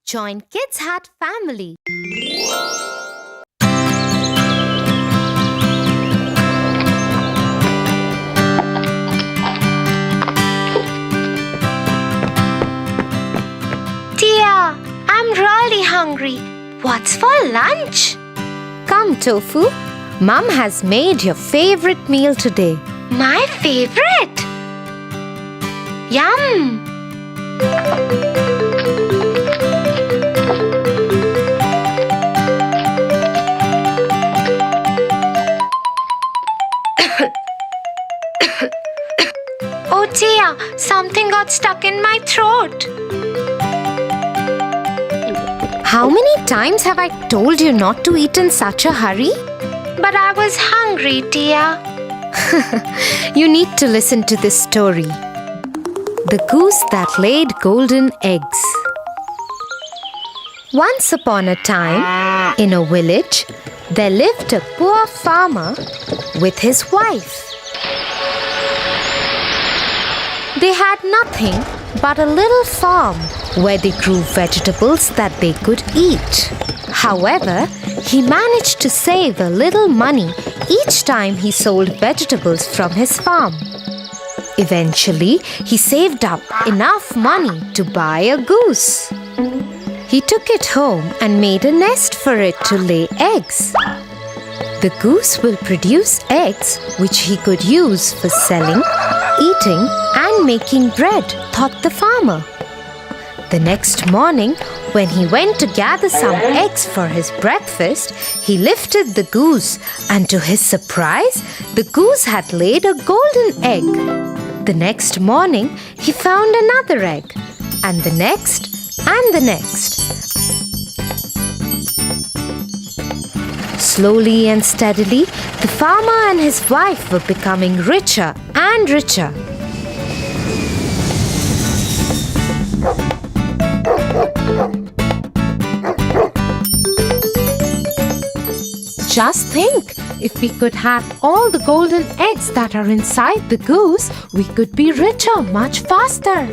Join Kids Hat family. Tia, I'm really hungry. What's for lunch? Come, Tofu. Mom has made your favorite meal today. My favorite? Yum! Oh Tia, something got stuck in my throat. How many times have I told you not to eat in such a hurry? But I was hungry, Tia. You need to listen to this story. The Goose That Laid Golden Eggs. Once upon a time, in a village, there lived a poor farmer with his wife. They had nothing but a little farm where they grew vegetables that they could eat. However, he managed to save a little money each time he sold vegetables from his farm. Eventually, he saved up enough money to buy a goose. He took it home and made a nest for it to lay eggs. The goose will produce eggs which he could use for selling, eating, and making bread, thought the farmer. The next morning, when he went to gather some eggs for his breakfast, he lifted the goose, and to his surprise, the goose had laid a golden egg. The next morning, he found another egg, and the next, and the next. Slowly and steadily, the farmer and his wife were becoming richer and richer. Just think, if we could have all the golden eggs that are inside the goose, we could be richer much faster.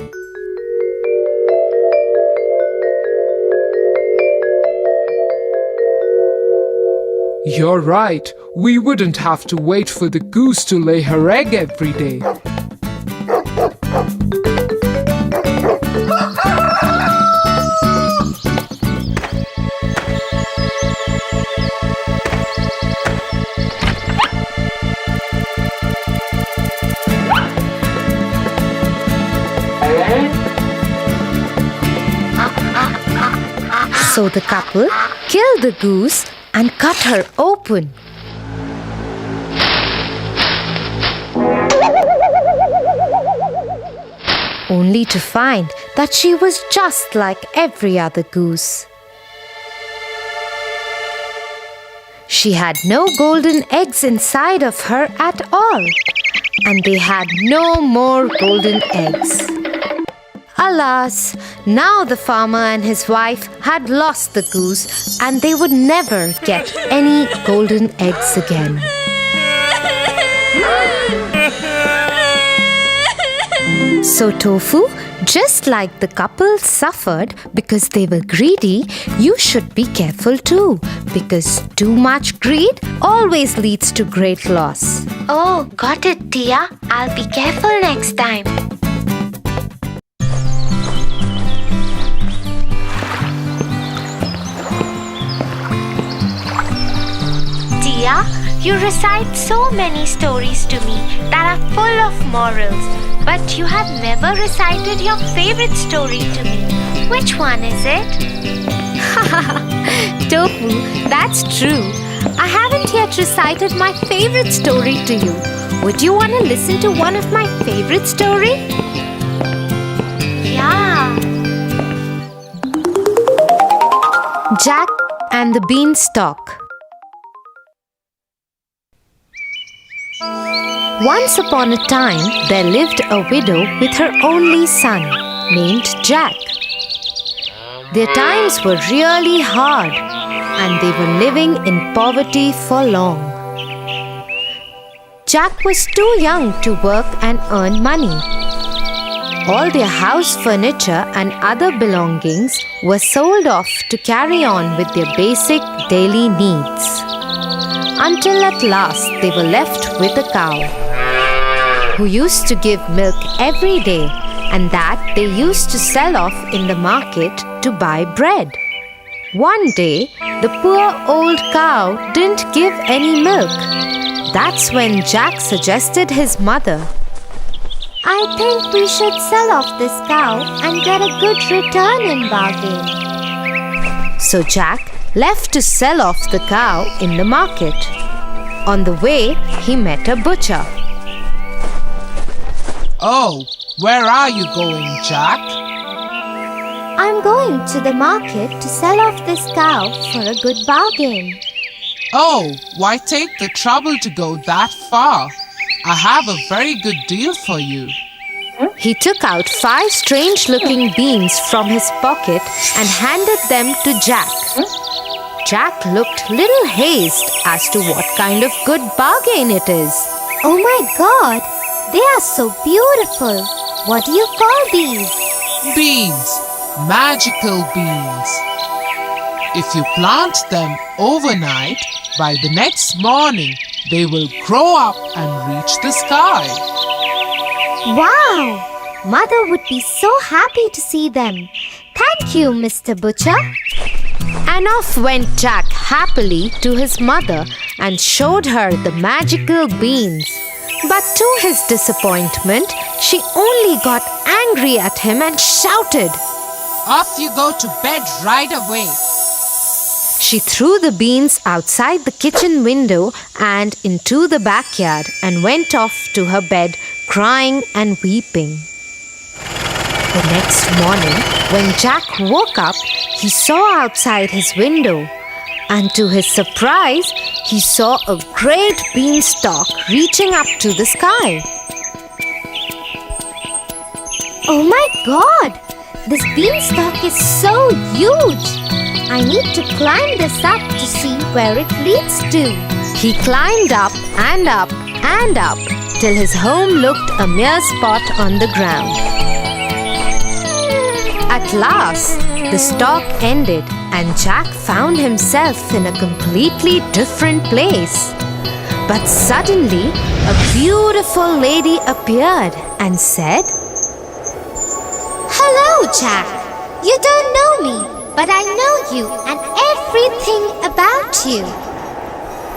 You're right. We wouldn't have to wait for the goose to lay her egg every day. So the couple killed the goose and cut her open. Only to find that she was just like every other goose. She had no golden eggs inside of her at all, and they had no more golden eggs. Alas, now the farmer and his wife had lost the goose, and they would never get any golden eggs again. So Tofu, just like the couple suffered because they were greedy, you should be careful too, because too much greed always leads to great loss. Oh, got it, Tia. I'll be careful next time. Tia, you recite so many stories to me that are full of morals, but you have never recited your favorite story to me. Which one is it? Tofu, that's true. I haven't yet recited my favorite story to you. Would you want to listen to one of my favorite stories? Yeah. Jack and the Beanstalk. Once upon a time, there lived a widow with her only son, named Jack. Their times were really hard, and they were living in poverty for long. Jack was too young to work and earn money. All their house furniture and other belongings were sold off to carry on with their basic daily needs. Until at last they were left with a cow, who used to give milk every day, and that they used to sell off in the market to buy bread. One day, the poor old cow didn't give any milk. That's when Jack suggested his mother, I think we should sell off this cow and get a good return in bargain. So Jack left to sell off the cow in the market. On the way, he met a butcher. Oh, where are you going, Jack? I'm going to the market to sell off this cow for a good bargain. Oh, why take the trouble to go that far? I have a very good deal for you. He took out 5 strange-looking beans from his pocket and handed them to Jack. Jack looked little hazed as to what kind of good bargain it is. Oh my God! They are so beautiful. What do you call these? Beans, magical beans. If you plant them overnight, by the next morning, they will grow up and reach the sky. Wow! Mother would be so happy to see them. Thank you, Mr. Butcher. And off went Jack happily to his mother and showed her the magical beans. But to his disappointment, she only got angry at him and shouted, Off you go to bed right away. She threw the beans outside the kitchen window and into the backyard and went off to her bed crying and weeping. The next morning, when Jack woke up, he saw outside his window, and to his surprise, he saw a great beanstalk reaching up to the sky. Oh my God! This beanstalk is so huge! I need to climb this up to see where it leads to. He climbed up and up and up till his home looked a mere spot on the ground. At last, the stalk ended and Jack found himself in a completely different place. But suddenly, a beautiful lady appeared and said, Hello, Jack. You don't know me, but I know you and everything about you.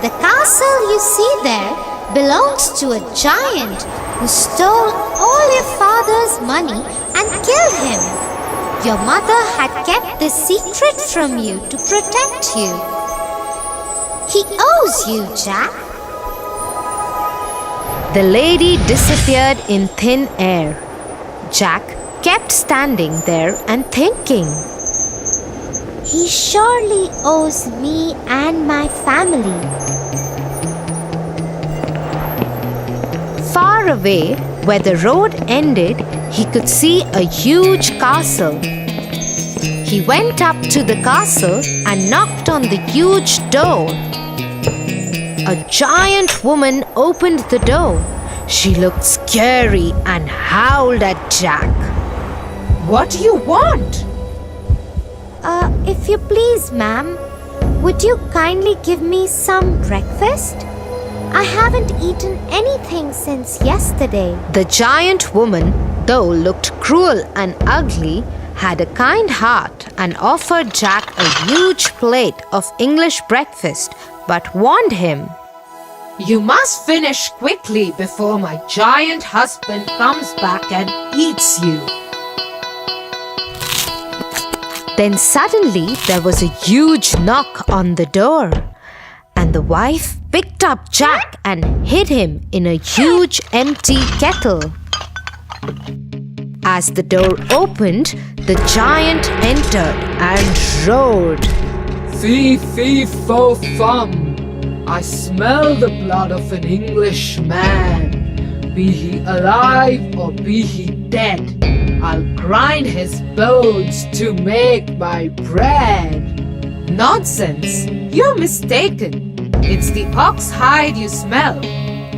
The castle you see there belongs to a giant who stole all your father's money and killed him. Your mother had kept this secret from you to protect you. He owes you, Jack. The lady disappeared in thin air. Jack kept standing there and thinking, He surely owes me and my family. Far away, where the road ended, he could see a huge castle. He went up to the castle and knocked on the huge door. A giant woman opened the door. She looked scary and howled at Jack. "What do you want?" If you please, ma'am, would you kindly give me some breakfast? I haven't eaten anything since yesterday. The giant woman, though looked cruel and ugly, had a kind heart and offered Jack a huge plate of English breakfast, but warned him, "You must finish quickly before my giant husband comes back and eats you." Then suddenly there was a huge knock on the door, and the wife picked up Jack and hid him in a huge empty kettle. As the door opened, the giant entered and roared, Fee, fee, fo, fum. I smell the blood of an Englishman. Be he alive or be he dead, I'll grind his bones to make my bread. "Nonsense! You're mistaken. It's the ox hide you smell.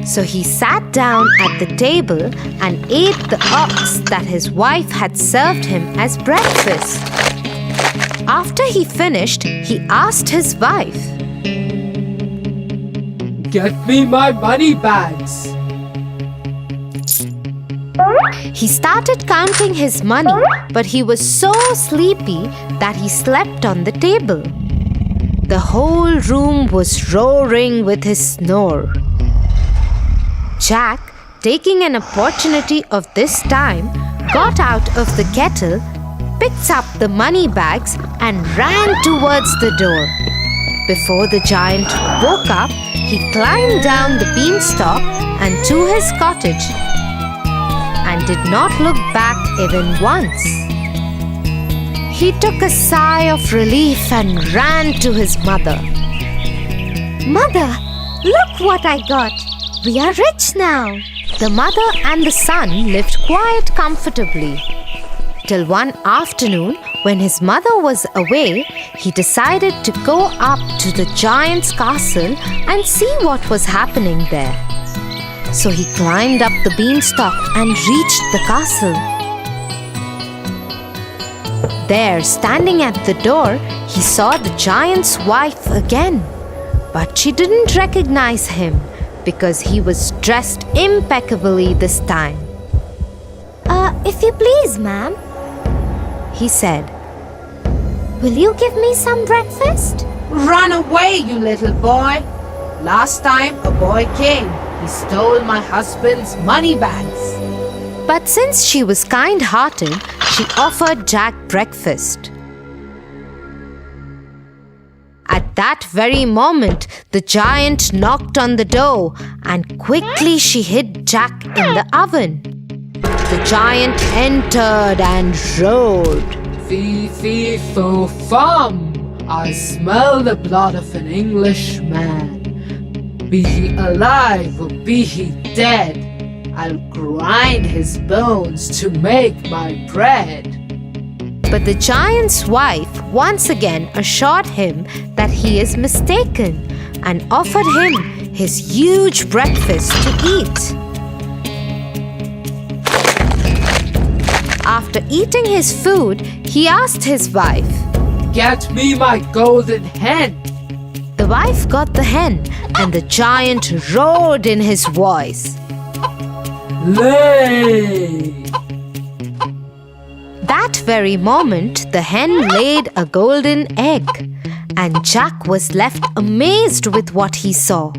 So he sat down at the table and ate the ox that his wife had served him as breakfast. After he finished, he asked his wife, Get me my money bags. He started counting his money, but he was so sleepy that he slept on the table. The whole room was roaring with his snore. Jack, taking an opportunity of this time, got out of the kettle, picked up the money bags, and ran towards the door. Before the giant woke up, he climbed down the beanstalk and to his cottage, and did not look back even once. He took a sigh of relief and ran to his mother. Mother, look what I got. We are rich now. The mother and the son lived quite comfortably. Till one afternoon, when his mother was away, he decided to go up to the giant's castle and see what was happening there. So he climbed up the beanstalk and reached the castle. There, standing at the door, he saw the giant's wife again. But she didn't recognize him because he was dressed impeccably this time. If you please, ma'am, He said, will you give me some breakfast? Run away, you little boy. Last time a boy came, he stole my husband's money bags. But since she was kind-hearted, she offered Jack breakfast. At that very moment, the giant knocked on the door and quickly she hid Jack in the oven. The giant entered and roared. Fee, fee, fo, fum. I smell the blood of an Englishman. Be he alive or be he dead, I'll grind his bones to make my bread. But the giant's wife once again assured him that he is mistaken and offered him his huge breakfast to eat. After eating his food, he asked his wife, Get me my golden hen. The wife got the hen, and the giant roared in his voice. Lay! That very moment, the hen laid a golden egg, and Jack was left amazed with what he saw.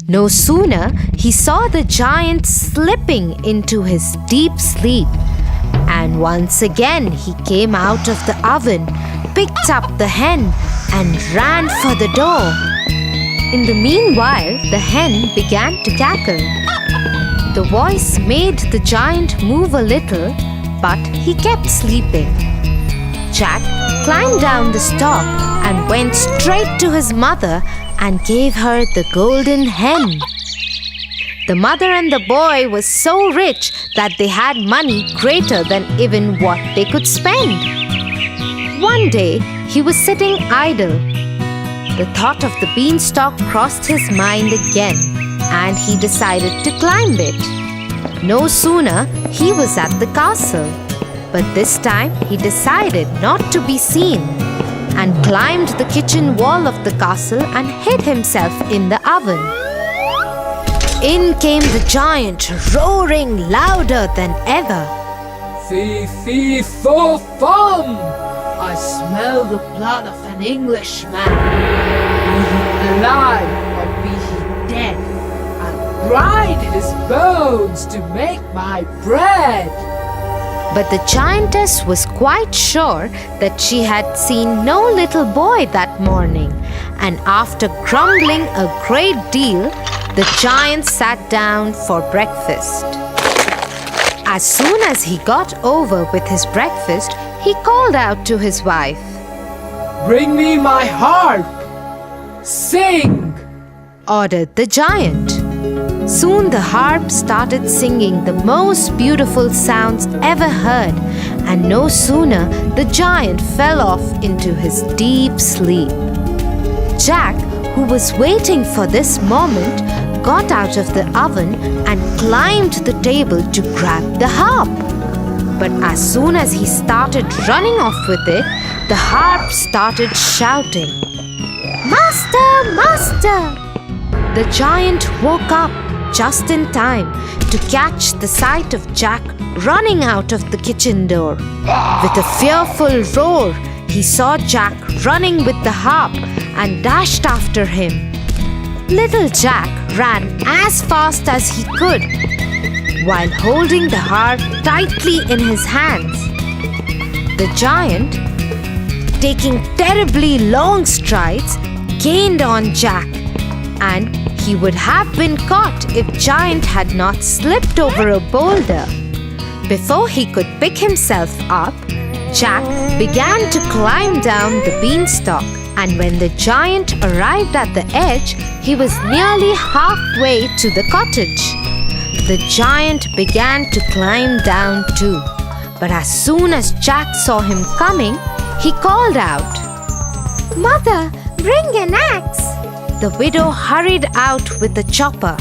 No sooner he saw the giant slipping into his deep sleep, and once again he came out of the oven, picked up the hen, and ran for the door. In the meanwhile, the hen began to cackle. The voice made the giant move a little, but he kept sleeping. Jack climbed down the stalk and went straight to his mother and gave her the golden hen. The mother and the boy were so rich that they had money greater than even what they could spend. One day, he was sitting idle. The thought of the beanstalk crossed his mind again, and he decided to climb it. No sooner he was at the castle, but this time he decided not to be seen and climbed the kitchen wall of the castle and hid himself in the oven. In came the giant, roaring louder than ever. Fee, fee, fo, fum. I smell the blood of an Englishman. Be he alive or be he dead, I'll grind his bones to make my bread. But the giantess was quite sure that she had seen no little boy that morning, and after grumbling a great deal, the giant sat down for breakfast. As soon as he got over with his breakfast, he called out to his wife, Bring me my harp. Sing! ordered the giant. Soon the harp started singing the most beautiful sounds ever heard, and no sooner the giant fell off into his deep sleep. Jack, who was waiting for this moment, got out of the oven and climbed the table to grab the harp. But as soon as he started running off with it, the harp started shouting, "Master! Master!" The giant woke up just in time to catch the sight of Jack running out of the kitchen door. With a fearful roar, he saw Jack running with the harp and dashed after him. Little Jack ran as fast as he could, while holding the harp tightly in his hands. The giant, taking terribly long strides, gained on Jack, and he would have been caught if Giant had not slipped over a boulder. Before he could pick himself up, Jack began to climb down the beanstalk, and when the giant arrived at the edge, he was nearly halfway to the cottage. The giant began to climb down too, but as soon as Jack saw him coming, he called out, "Mother, bring an axe!" The widow hurried out with the chopper.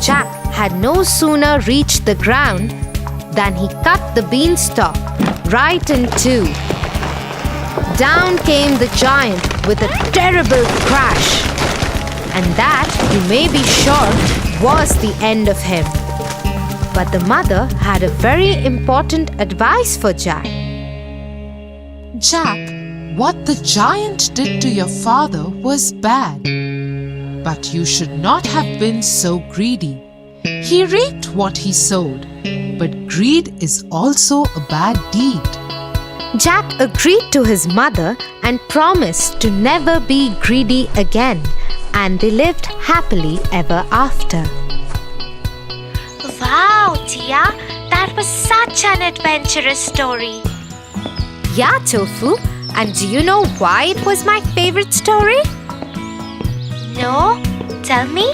Jack had no sooner reached the ground than he cut the beanstalk right in two. Down came the giant with a terrible crash, and that, you may be sure, was the end of him. But the mother had a very important advice for Jack. Jack, what the giant did to your father was bad. But you should not have been so greedy. He reaped what he sowed, but greed is also a bad deed. Jack agreed to his mother and promised to never be greedy again, and they lived happily ever after. Wow, Tia, that was such an adventurous story. Yeah, Tofu, and do you know why it was my favorite story? No? Tell me.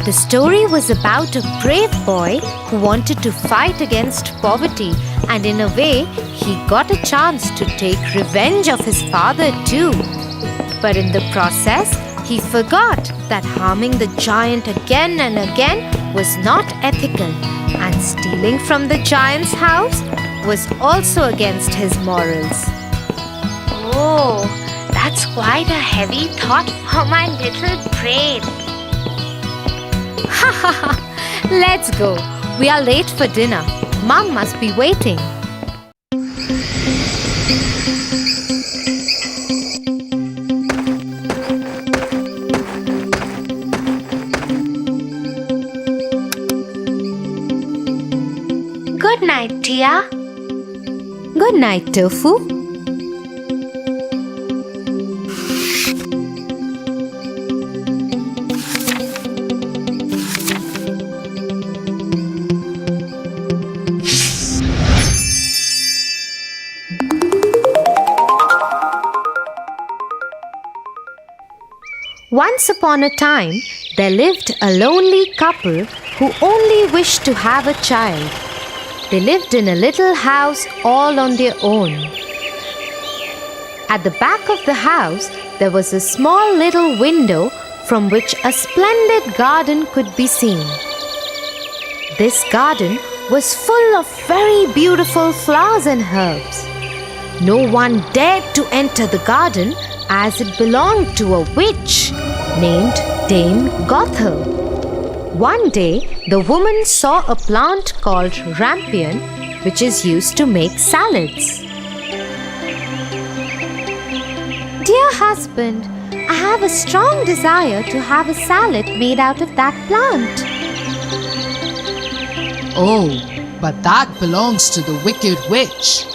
The story was about a brave boy who wanted to fight against poverty, and in a way, he got a chance to take revenge of his father too. But in the process, he forgot that harming the giant again and again was not ethical, and stealing from the giant's house was also against his morals. Oh, that's quite a heavy thought for my little brain. Ha ha ha! Let's go. We are late for dinner. Mom must be waiting. Good night, Tia. Good night, Tofu. Once upon a time, there lived a lonely couple who only wished to have a child. They lived in a little house all on their own. At the back of the house, there was a small little window from which a splendid garden could be seen. This garden was full of very beautiful flowers and herbs. No one dared to enter the garden as it belonged to a witch named Dame Gothel. One day, the woman saw a plant called rampion, which is used to make salads. Dear husband, I have a strong desire to have a salad made out of that plant. Oh, but that belongs to the wicked witch.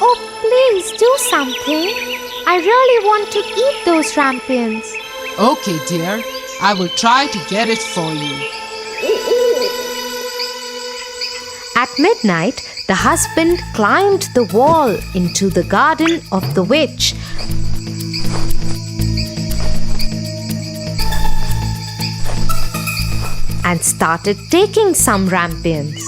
Oh, please do something. I really want to eat those rampions. Okay, dear, I will try to get it for you. At midnight, the husband climbed the wall into the garden of the witch and started taking some rampions.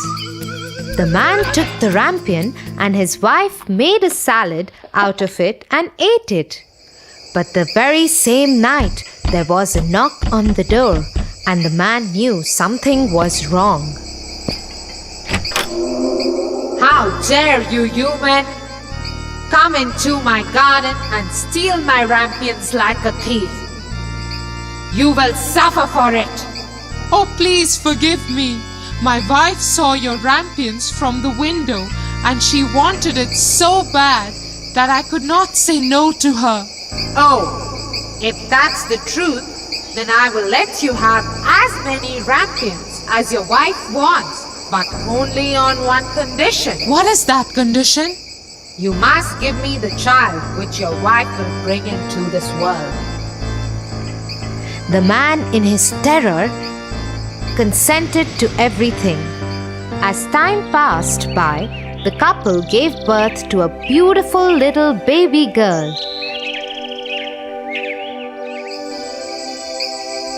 The man took the rampion and his wife made a salad out of it and ate it. But the very same night, there was a knock on the door, and the man knew something was wrong. How dare you, human! Come into my garden and steal my rampions like a thief. You will suffer for it. Oh, please forgive me. My wife saw your rampions from the window and she wanted it so bad that I could not say no to her. Oh, if that's the truth, then I will let you have as many rampions as your wife wants, but only on one condition. What is that condition? You must give me the child which your wife will bring into this world. The man, in his terror, consented to everything. As time passed by, the couple gave birth to a beautiful little baby girl.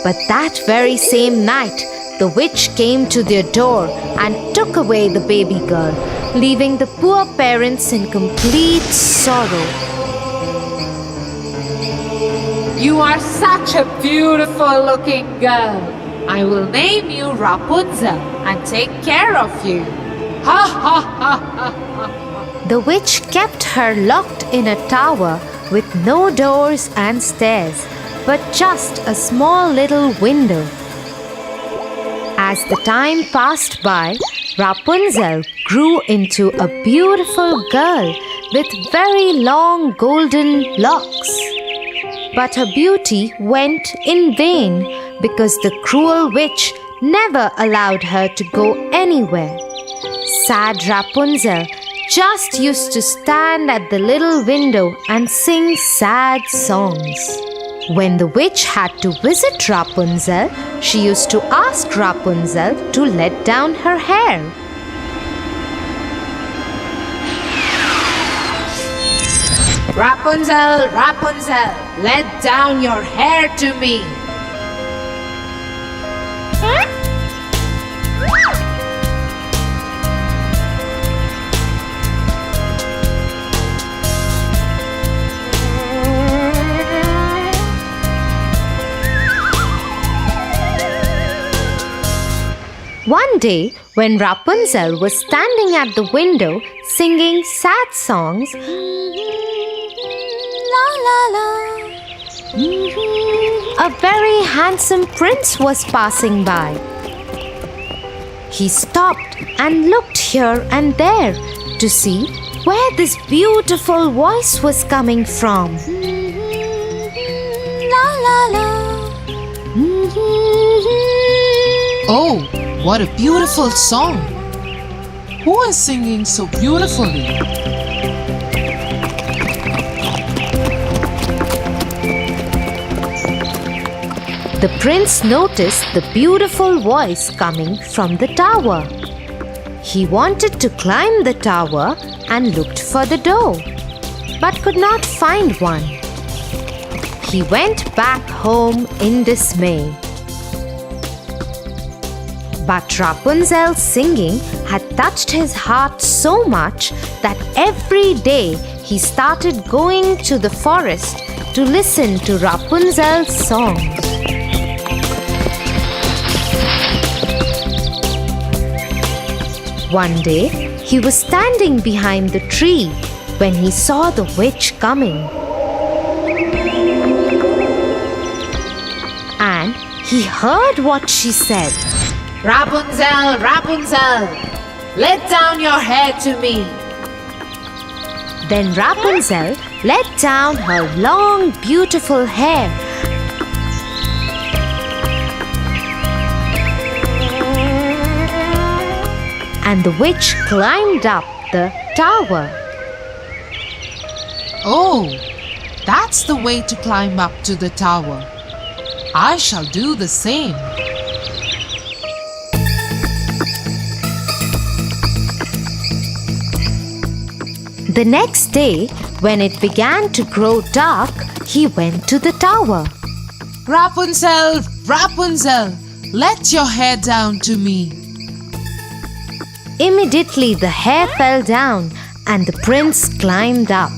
But that very same night, the witch came to their door and took away the baby girl, leaving the poor parents in complete sorrow. You are such a beautiful looking girl. I will name you Rapunzel and take care of you. Ha ha ha ha ha. The witch kept her locked in a tower with no doors and stairs, but just a small little window. As the time passed by, Rapunzel grew into a beautiful girl with very long golden locks. But her beauty went in vain because the cruel witch never allowed her to go anywhere. Sad Rapunzel just used to stand at the little window and sing sad songs. When the witch had to visit Rapunzel, she used to ask Rapunzel to let down her hair. Rapunzel, Rapunzel, let down your hair to me. One day, when Rapunzel was standing at the window singing sad songs, la la la, a very handsome prince was passing by. He stopped and looked here and there to see where this beautiful voice was coming from. La la la. Oh, what a beautiful song! Who is singing so beautifully? The prince noticed the beautiful voice coming from the tower. He wanted to climb the tower and looked for the door, but could not find one. He went back home in dismay. But Rapunzel's singing had touched his heart so much that every day he started going to the forest to listen to Rapunzel's songs. One day, he was standing behind the tree when he saw the witch coming. And he heard what she said. Rapunzel, Rapunzel, let down your hair to me. Then Rapunzel let down her long, beautiful hair. And the witch climbed up the tower. Oh, that's the way to climb up to the tower. I shall do the same. The next day, when it began to grow dark, he went to the tower. Rapunzel, Rapunzel, let your hair down to me. Immediately the hair fell down and the prince climbed up.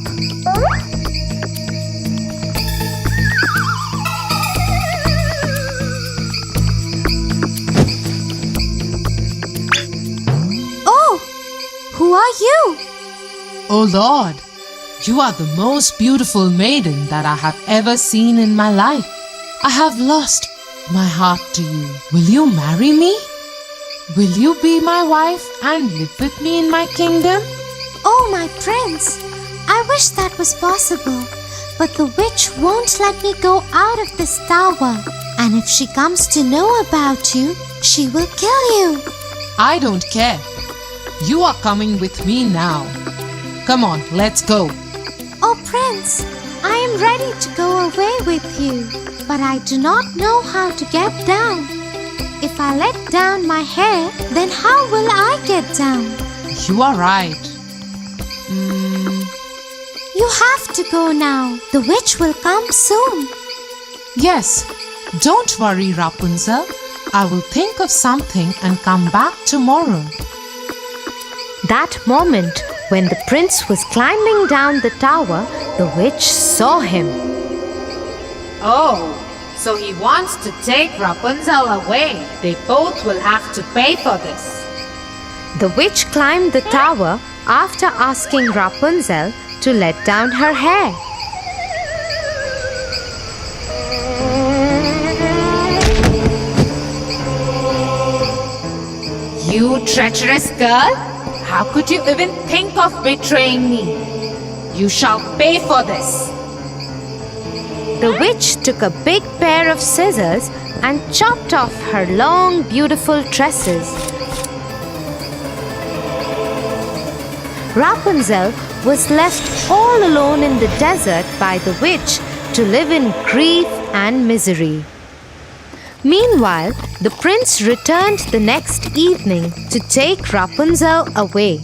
you? Oh Lord, you are the most beautiful maiden that I have ever seen in my life. I have lost my heart to you. Will you marry me? Will you be my wife and live with me in my kingdom? Oh, my prince, I wish that was possible. But the witch won't let me go out of this tower. And if she comes to know about you, she will kill you. I don't care. You are coming with me now. Come on, let's go. Oh, Prince, I am ready to go away with you. But I do not know how to get down. If I let down my hair, then how will I get down? You are right. You have to go now. The witch will come soon. Yes, don't worry, Rapunzel. I will think of something and come back tomorrow. That moment, when the prince was climbing down the tower, the witch saw him. Oh, so he wants to take Rapunzel away. They both will have to pay for this. The witch climbed the tower after asking Rapunzel to let down her hair. You treacherous girl! How could you even think of betraying me? You shall pay for this. The witch took a big pair of scissors and chopped off her long, beautiful tresses. Rapunzel was left all alone in the desert by the witch to live in grief and misery. Meanwhile, the prince returned the next evening to take Rapunzel away.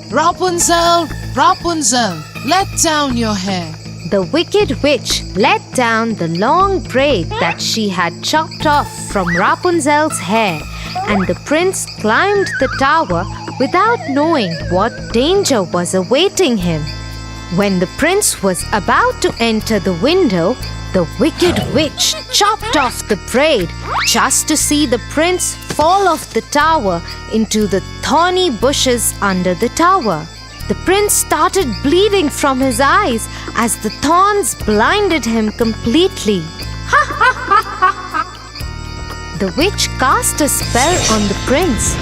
Rapunzel, Rapunzel, let down your hair. The wicked witch let down the long braid that she had chopped off from Rapunzel's hair, and the prince climbed the tower without knowing what danger was awaiting him. When the prince was about to enter the window, the wicked witch chopped off the braid just to see the prince fall off the tower into the thorny bushes under the tower. The prince started bleeding from his eyes as the thorns blinded him completely. The witch cast a spell on the prince,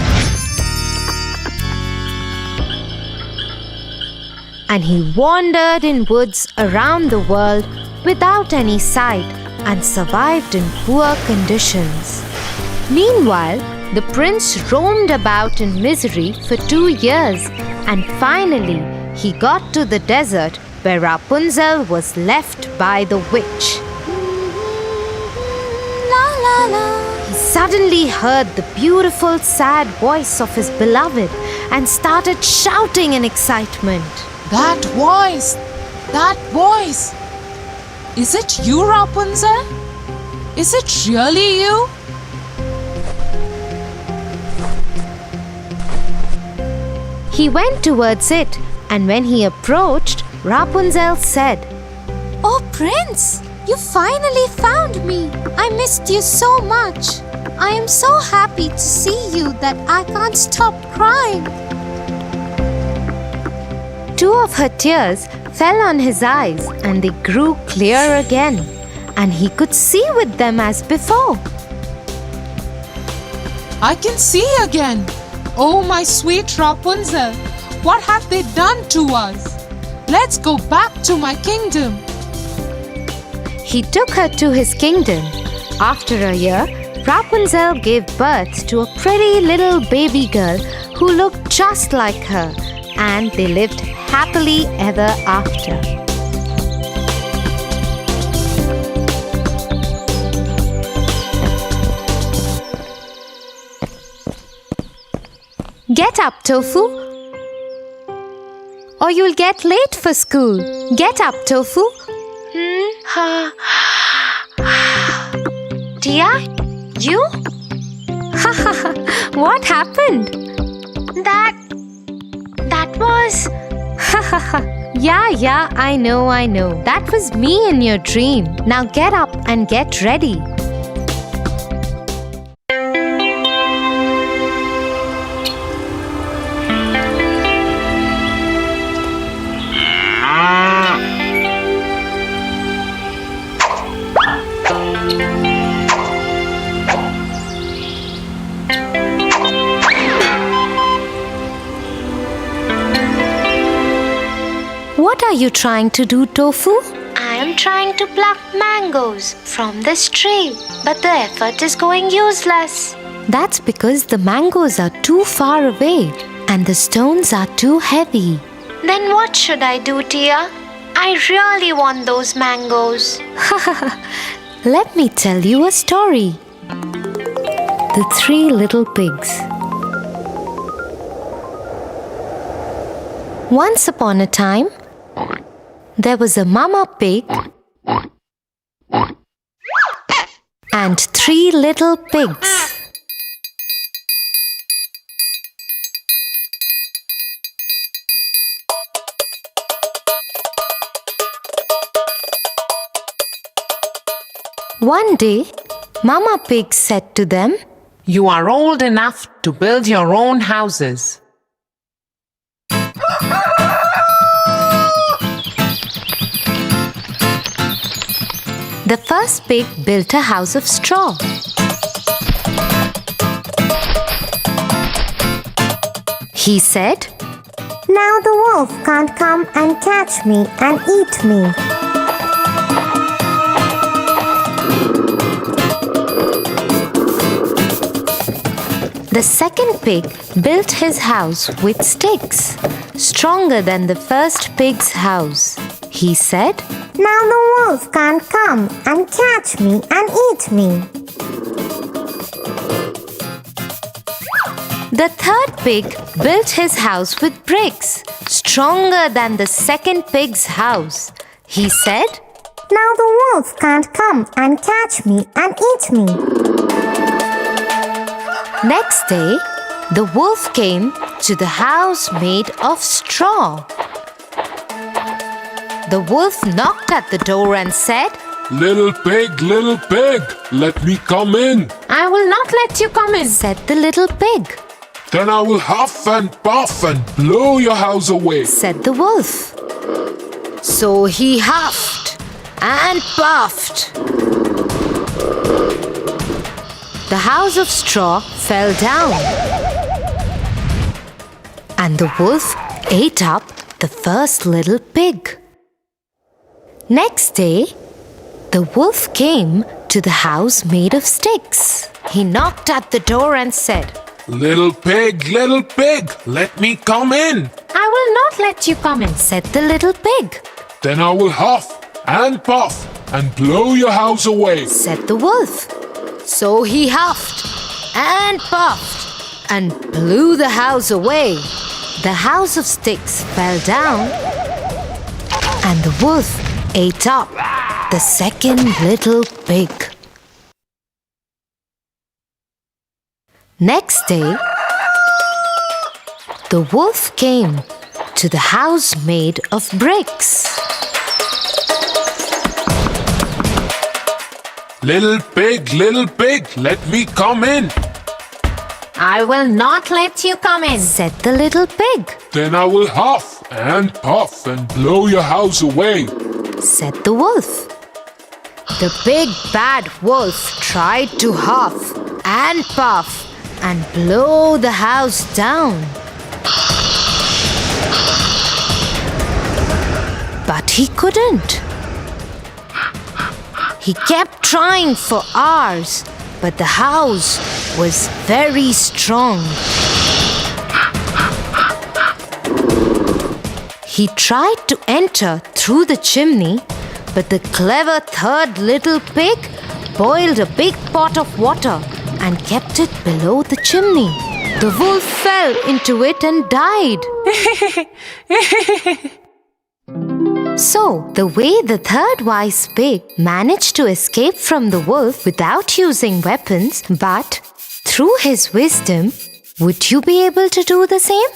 and he wandered in woods around the world without any sight and survived in poor conditions. Meanwhile, the prince roamed about in misery for 2 years, and finally he got to the desert where Rapunzel was left by the witch. La la la. He suddenly heard the beautiful, sad voice of his beloved and started shouting in excitement. That voice! That voice! Is it you, Rapunzel? Is it really you? He went towards it, and when he approached, Rapunzel said, Oh, Prince, you finally found me. I missed you so much. I am so happy to see you that I can't stop crying. 2 of her tears fell on his eyes, and they grew clear again, and he could see with them as before. I can see again. Oh, my sweet Rapunzel, what have they done to us? Let's go back to my kingdom. He took her to his kingdom. After a year, Rapunzel gave birth to a pretty little baby girl who looked just like her, and they lived happily ever after. Get up, Tofu, or you'll get late for school. Get up, Tofu. Tia, you? What happened? That was... Yeah, I know. That was me in your dream. Now get up and get ready. What are you trying to do, Tofu? I am trying to pluck mangoes from this tree, but the effort is going useless. That's because the mangoes are too far away and the stones are too heavy. Then what should I do, Tia? I really want those mangoes. Let me tell you a story. The Three Little Pigs. Once upon a time, there was a mama pig and three little pigs. One day, Mama Pig said to them, You are old enough to build your own houses. The first pig built a house of straw. He said, Now the wolf can't come and catch me and eat me. The second pig built his house with sticks, stronger than the first pig's house. He said, Now the wolf can't come and catch me and eat me. The third pig built his house with bricks, stronger than the second pig's house. He said, Now the wolf can't come and catch me and eat me. Next day, the wolf came to the house made of straw. The wolf knocked at the door and said, Little pig, let me come in. I will not let you come in, said the little pig. Then I will huff and puff and blow your house away, said the wolf. So he huffed and puffed. The house of straw fell down, and the wolf ate up the first little pig. Next day, the wolf came to the house made of sticks. He knocked at the door and said, Little pig, let me come in. I will not let you come in, said the little pig. Then I will huff and puff and blow your house away, said the wolf. So he huffed and puffed and blew the house away. The house of sticks fell down, and the wolf ate up the second little pig. Next day, the wolf came to the house made of bricks. Little pig, let me come in. I will not let you come in, said the little pig. Then I will huff and puff and blow your house away, said the wolf. The big bad wolf tried to huff and puff and blow the house down. But he couldn't. He kept trying for hours, but the house was very strong. He tried to enter through the chimney, but the clever third little pig boiled a big pot of water and kept it below the chimney. The wolf fell into it and died. So, the way the third wise pig managed to escape from the wolf without using weapons, but through his wisdom, would you be able to do the same?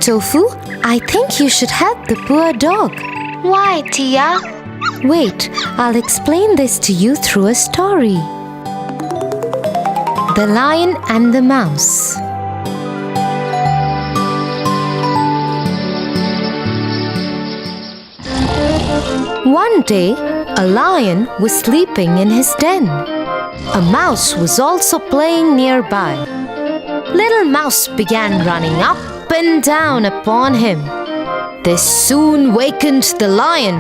Tofu, I think you should help the poor dog. Why, Tia? Wait, I'll explain this to you through a story. The Lion and the Mouse. One day, a lion was sleeping in his den. A mouse was also playing nearby. Little Mouse began running up and down upon him. This soon wakened the lion.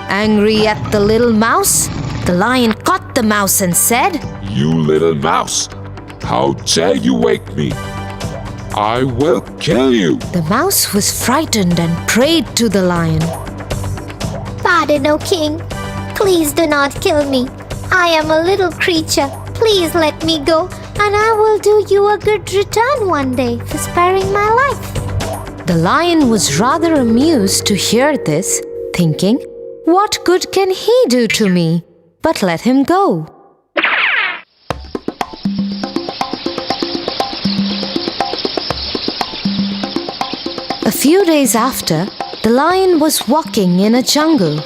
Angry at the little mouse, the lion caught the mouse and said, You little mouse, how dare you wake me? I will kill you. The mouse was frightened and prayed to the lion. Pardon, O king. Please do not kill me. I am a little creature. Please let me go, and I will do you a good return one day for sparing my life. The lion was rather amused to hear this, thinking, What good can he do to me? But let him go. A few days after, the lion was walking in a jungle.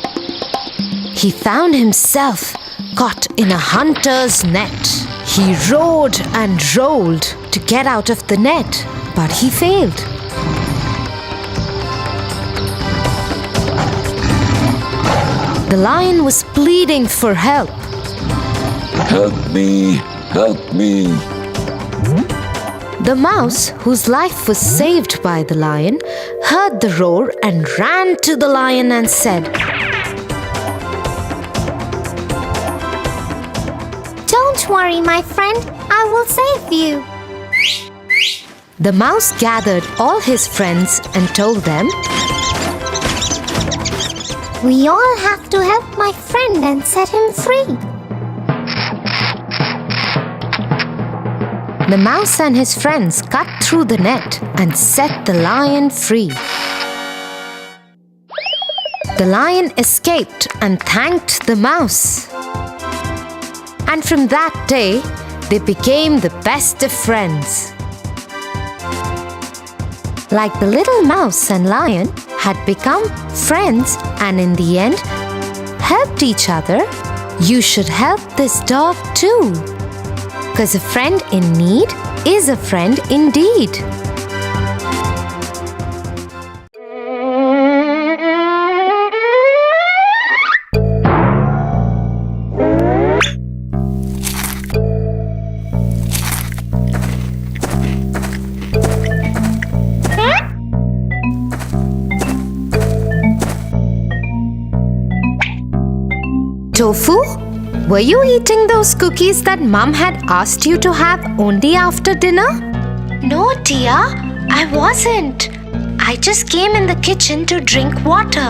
He found himself caught in a hunter's net. He roared and rolled to get out of the net, but he failed. The lion was pleading for help. Help me, help me. The mouse, whose life was saved by the lion, heard the roar and ran to the lion and said, Don't worry, my friend. I will save you. The mouse gathered all his friends and told them, We all have to help my friend and set him free. The mouse and his friends cut through the net and set the lion free. The lion escaped and thanked the mouse. And from that day, they became the best of friends. Like the little mouse and lion had become friends and in the end helped each other, you should help this dog too. Because a friend in need is a friend indeed. Tofu? Were you eating those cookies that Mum had asked you to have only after dinner? No, Tia, I wasn't. I just came in the kitchen to drink water.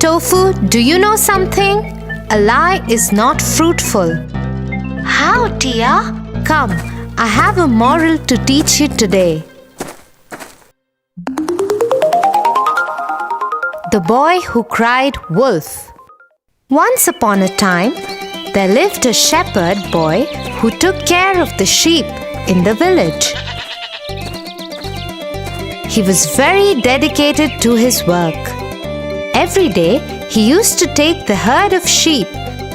Tofu, do you know something? A lie is not fruitful. How, Tia? Come, I have a moral to teach you today. The Boy Who Cried Wolf. Once upon a time, there lived a shepherd boy who took care of the sheep in the village. He was very dedicated to his work. Every day, he used to take the herd of sheep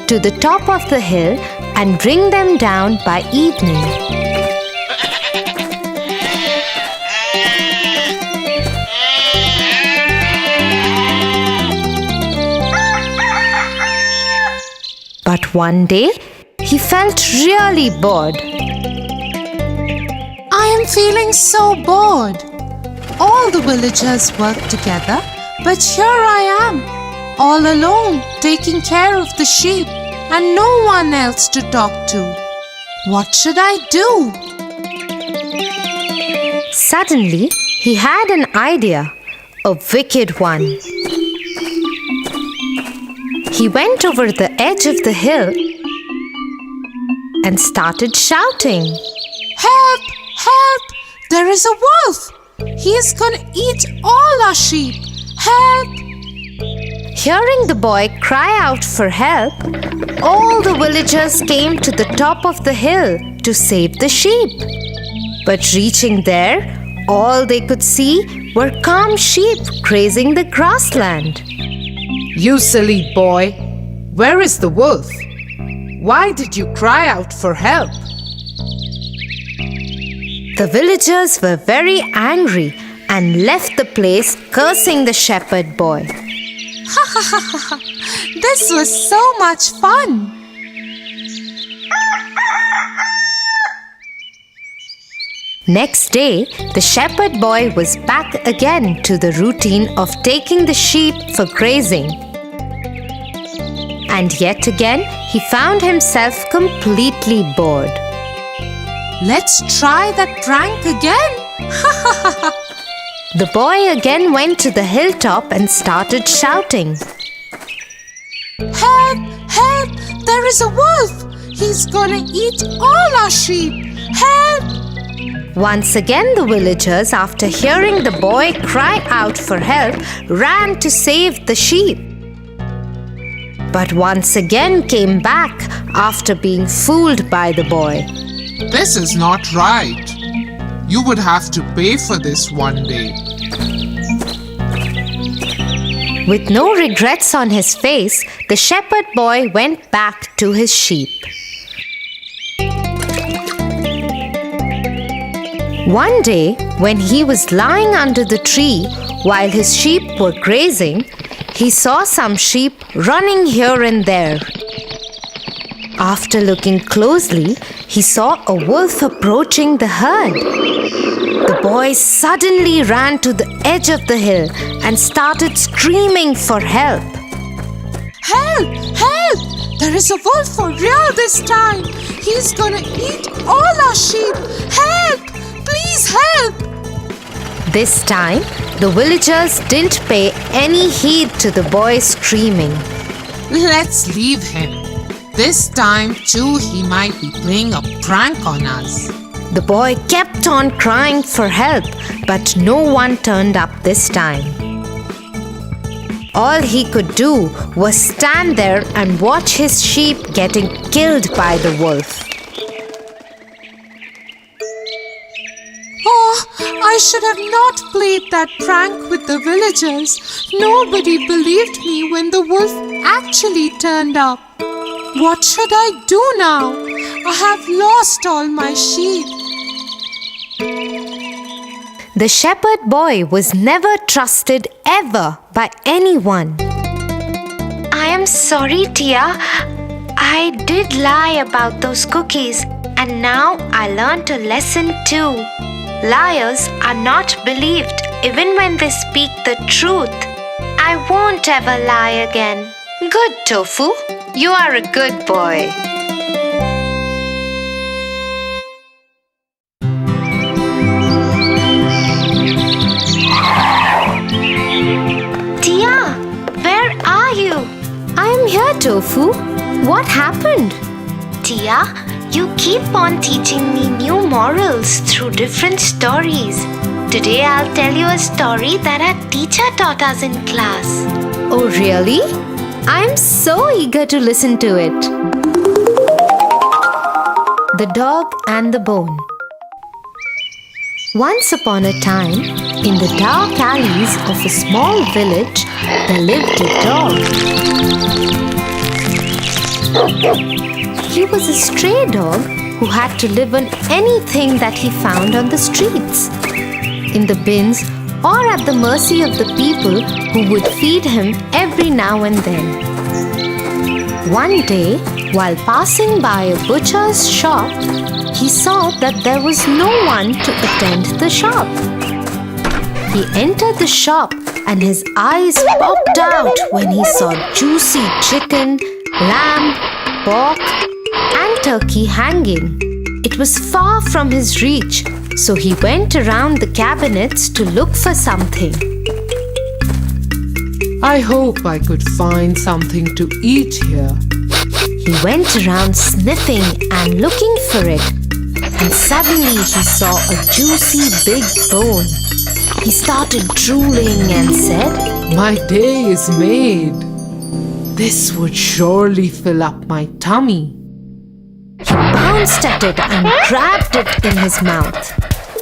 to the top of the hill and bring them down by evening. But one day, he felt really bored. I am feeling so bored. All the villagers work together, but here I am, all alone, taking care of the sheep and no one else to talk to. What should I do? Suddenly, he had an idea, a wicked one. He went over the edge of the hill and started shouting, Help! Help! There is a wolf! He is going to eat all our sheep! Help! Hearing the boy cry out for help, all the villagers came to the top of the hill to save the sheep. But reaching there, all they could see were calm sheep grazing the grassland. You silly boy, where is the wolf? Why did you cry out for help? The villagers were very angry and left the place cursing the shepherd boy. This was so much fun. Next day, the shepherd boy was back again to the routine of taking the sheep for grazing. And yet again, he found himself completely bored. Let's try that prank again. The boy again went to the hilltop and started shouting. Help! Help! There is a wolf! He's gonna eat all our sheep! Help! Once again, the villagers, after hearing the boy cry out for help, ran to save the sheep. But once again came back after being fooled by the boy. This is not right. You would have to pay for this one day. With no regrets on his face, the shepherd boy went back to his sheep. One day, when he was lying under the tree while his sheep were grazing, he saw some sheep running here and there. After looking closely, he saw a wolf approaching the herd. The boy suddenly ran to the edge of the hill and started screaming for help. Help! Help! There is a wolf for real this time. He's gonna eat all our sheep. Help! Please help! This time, the villagers didn't pay any heed to the boy screaming. Let's leave him. This time too he might be playing a prank on us. The boy kept on crying for help, but no one turned up this time. All he could do was stand there and watch his sheep getting killed by the wolf. Oh, I should have not played that prank with the villagers. Nobody believed me when the wolf actually turned up. What should I do now? I have lost all my sheep. The shepherd boy was never trusted ever by anyone. I am sorry, Tia. I did lie about those cookies, and now I learned a lesson too. Liars are not believed even when they speak the truth. I won't ever lie again. Good, Tofu. You are a good boy. Tia, where are you? I am here, Tofu. What happened? Tia, you keep on teaching me new morals through different stories. Today I'll tell you a story that our teacher taught us in class. Oh, really? I'm so eager to listen to it. The Dog and the Bone. Once upon a time, in the dark alleys of a small village, there lived a dog. He was a stray dog who had to live on anything that he found on the streets, in the bins, or at the mercy of the people who would feed him every now and then. One day, while passing by a butcher's shop, he saw that there was no one to attend the shop. He entered the shop and his eyes popped out when he saw juicy chicken, lamb, pork, and turkey hanging. It was far from his reach, so he went around the cabinets to look for something. I hope I could find something to eat here. He went around sniffing and looking for it, and suddenly he saw a juicy big bone. He started drooling and said, My day is made. This would surely fill up my tummy. He bounced at it and grabbed it in his mouth.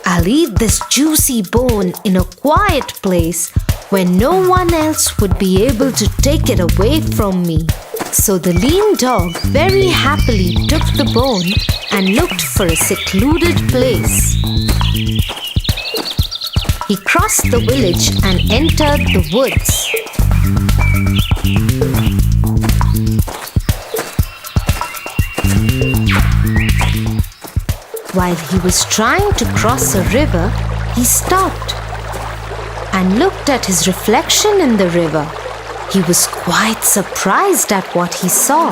I'll eat this juicy bone in a quiet place where no one else would be able to take it away from me. So the lean dog very happily took the bone and looked for a secluded place. He crossed the village and entered the woods. While he was trying to cross a river, he stopped and looked at his reflection in the river. He was quite surprised at what he saw.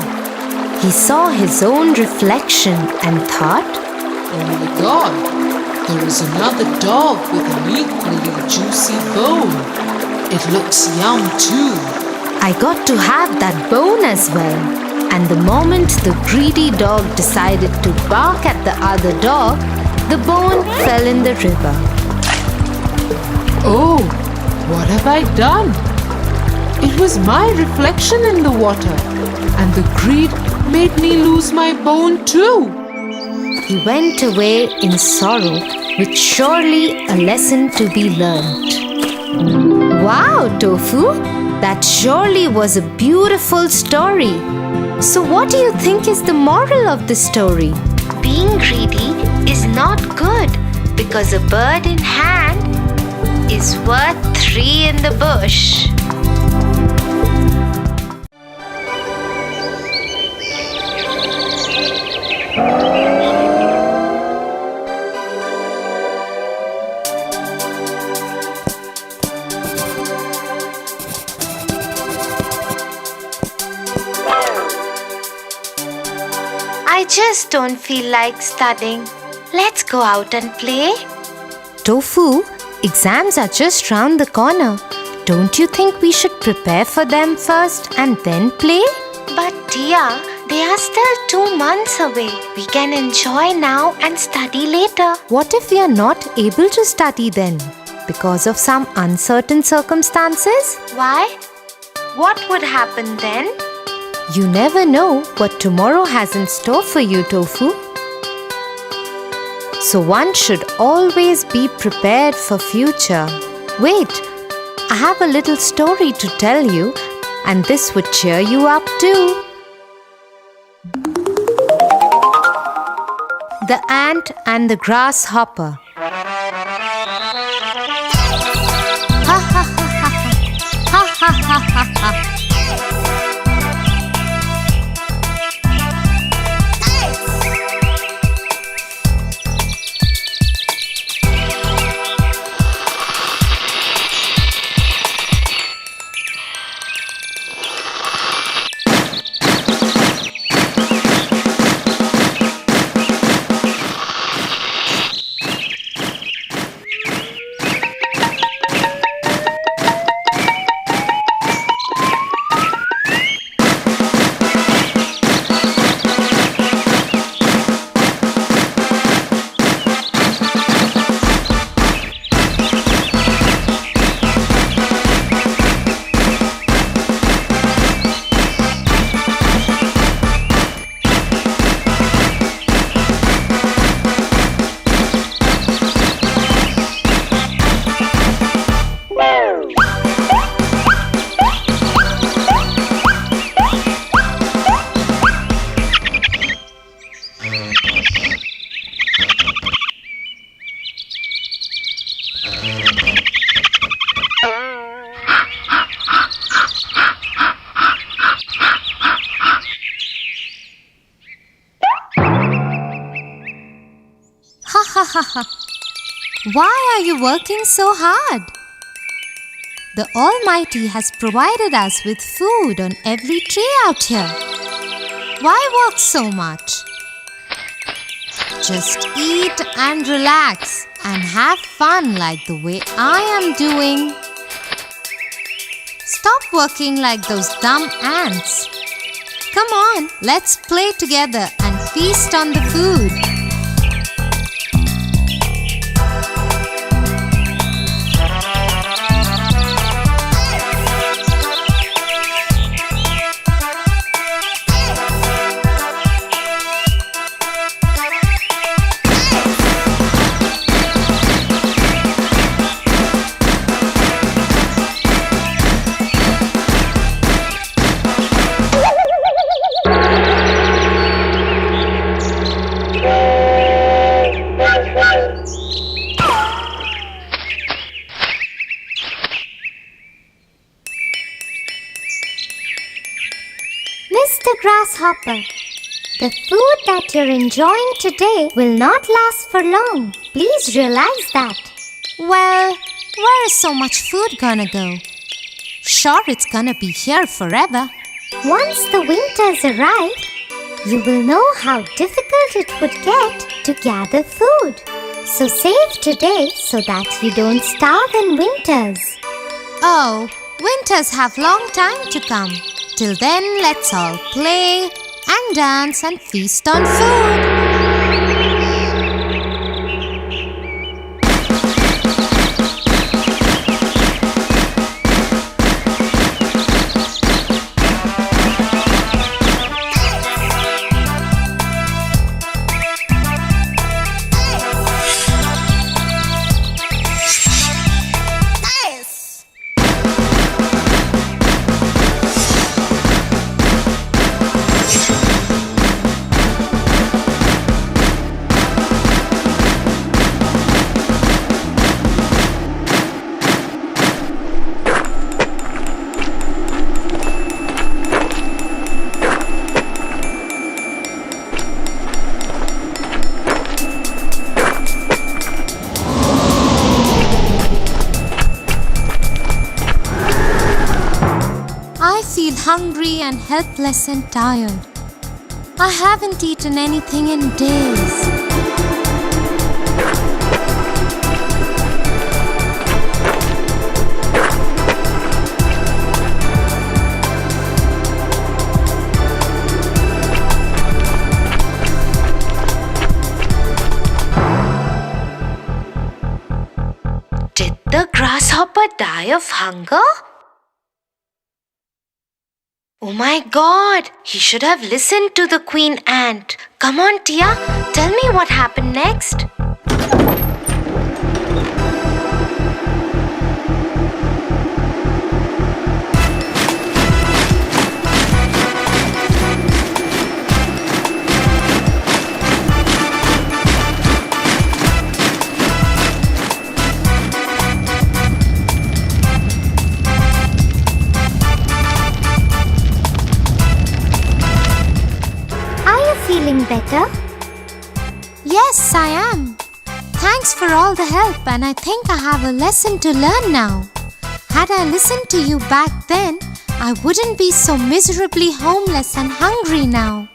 He saw his own reflection and thought, Oh my God, there is another dog with an equally juicy bone. It looks yum too. I got to have that bone as well. And the moment the greedy dog decided to bark at the other dog, the bone fell in the river. Oh, what have I done? It was my reflection in the water, and the greed made me lose my bone too. He went away in sorrow, with surely a lesson to be learned. Wow, Tofu! That surely was a beautiful story. So what do you think is the moral of the story? Being greedy is not good because a bird in hand is worth three in the bush. I just don't feel like studying. Let's go out and play. Tofu, exams are just round the corner. Don't you think we should prepare for them first and then play? But dear, they are still 2 months away. We can enjoy now and study later. What if we are not able to study then? Because of some uncertain circumstances? Why? What would happen then? You never know what tomorrow has in store for you, Tofu. So one should always be prepared for future. Wait, I have a little story to tell you, and this would cheer you up too. The Ant and the Grasshopper. Ha ha ha ha ha ha ha ha ha. Why are you working so hard? The Almighty has provided us with food on every tree out here. Why work so much? Just eat and relax and have fun like the way I am doing. Stop working like those dumb ants. Come on, let's play together and feast on the food. grasshopper. The food that you're enjoying today will not last for long. Please realize that. Well, where is so much food gonna go? Sure, it's gonna be here forever. Once the winters arrive, you will know how difficult it would get to gather food. So save today so that you don't starve in winters. Oh, winters have long time to come. Till then, let's all play and dance and feast on food. I feel hungry and helpless and tired. I haven't eaten anything in days. Did the grasshopper die of hunger? Oh my god, he should have listened to the queen ant. Come on, Tia, tell me what happened next. Feeling better? Yes, I am. Thanks for all the help, and I think I have a lesson to learn now. Had I listened to you back then, I wouldn't be so miserably homeless and hungry now.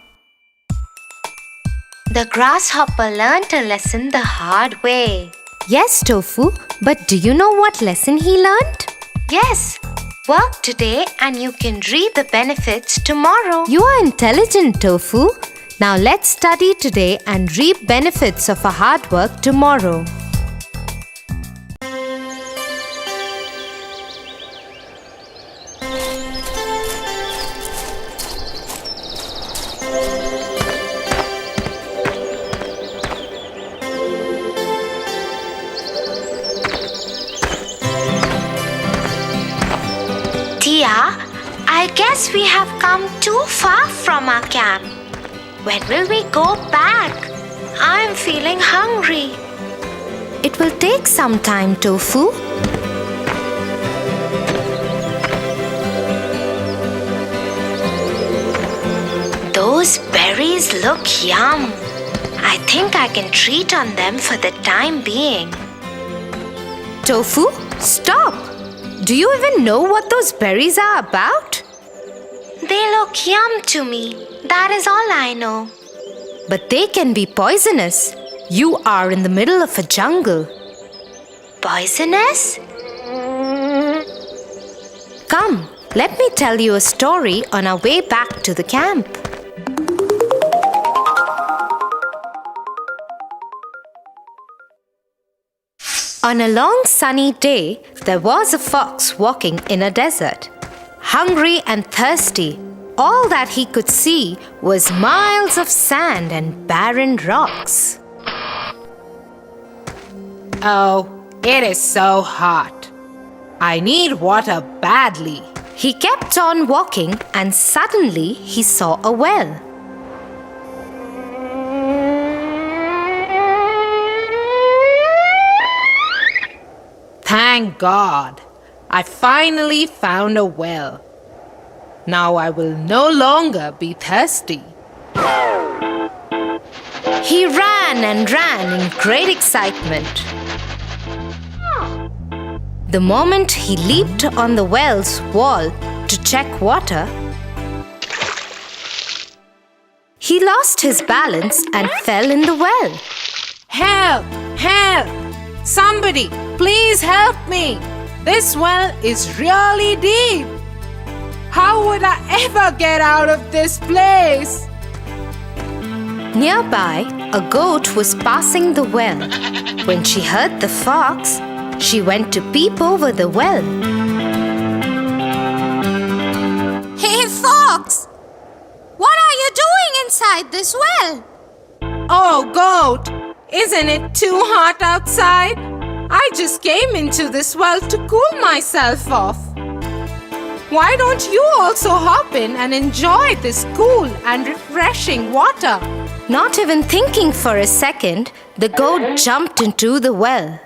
The grasshopper learned a lesson the hard way. Yes, Tofu, but do you know what lesson he learned? Yes, work today and you can reap the benefits tomorrow. You are intelligent, Tofu. Now let's study today and reap benefits of our hard work tomorrow. Tia, I guess we have come too far from our camp. When will we go back? I'm feeling hungry. It will take some time, Tofu. Those berries look yum. I think I can treat on them for the time being. Tofu, stop! Do you even know what those berries are about? They look yum to me. That is all I know. But they can be poisonous. You are in the middle of a jungle. Poisonous? Come, let me tell you a story on our way back to the camp. On a long sunny day, there was a fox walking in a desert. Hungry and thirsty, all that he could see was miles of sand and barren rocks. Oh, it is so hot. I need water badly. He kept on walking and suddenly he saw a well. Thank God. I finally found a well. Now I will no longer be thirsty. He ran and ran in great excitement. The moment he leaped on the well's wall to check water, he lost his balance and fell in the well. Help! Help! Somebody, please help me! This well is really deep. How would I ever get out of this place? Nearby, a goat was passing the well. When she heard the fox, she went to peep over the well. Hey, Fox! What are you doing inside this well? Oh, goat! Isn't it too hot outside? I just came into this well to cool myself off. Why don't you also hop in and enjoy this cool and refreshing water? Not even thinking for a second, the goat jumped into the well.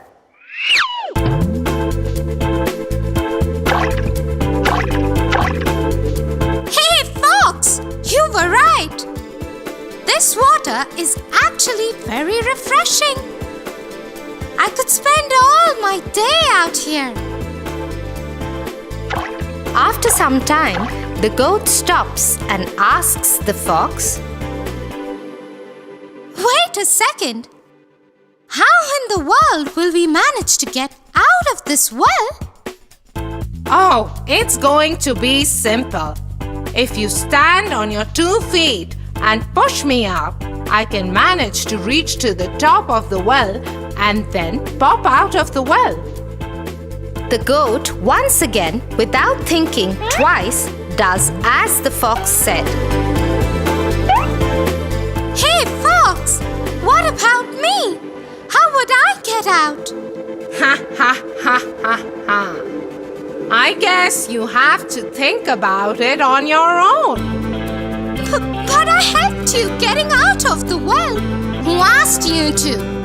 Hey, Fox! You were right. This water is actually very refreshing. I could spend all my day out here. After some time, the goat stops and asks the fox, Wait a second. How in the world will we manage to get out of this well? Oh, it's going to be simple. If you stand on your 2 feet and push me up, I can manage to reach to the top of the well and then pop out of the well. The goat, once again, without thinking twice, does as the fox said. Hey, Fox! What about me? How would I get out? Ha ha ha ha ha. I guess you have to think about it on your own. But I helped you getting out of the well. Who asked you to?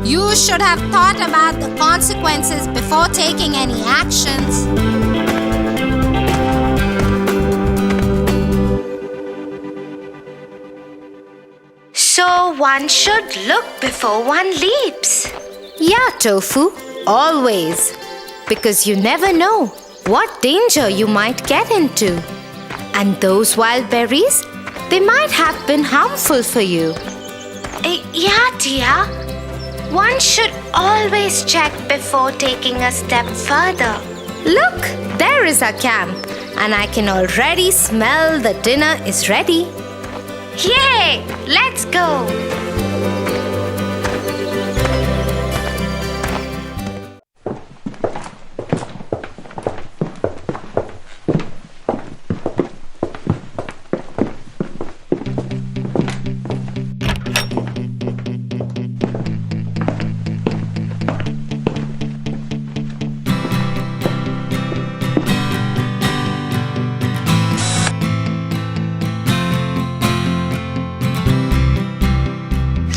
You should have thought about the consequences before taking any actions. So one should look before one leaps. Yeah, Tofu, always. Because you never know what danger you might get into. And those wild berries, they might have been harmful for you. Yeah, dear. One should always check before taking a step further. Look, there is our camp. And I can already smell the dinner is ready. Yay! Let's go!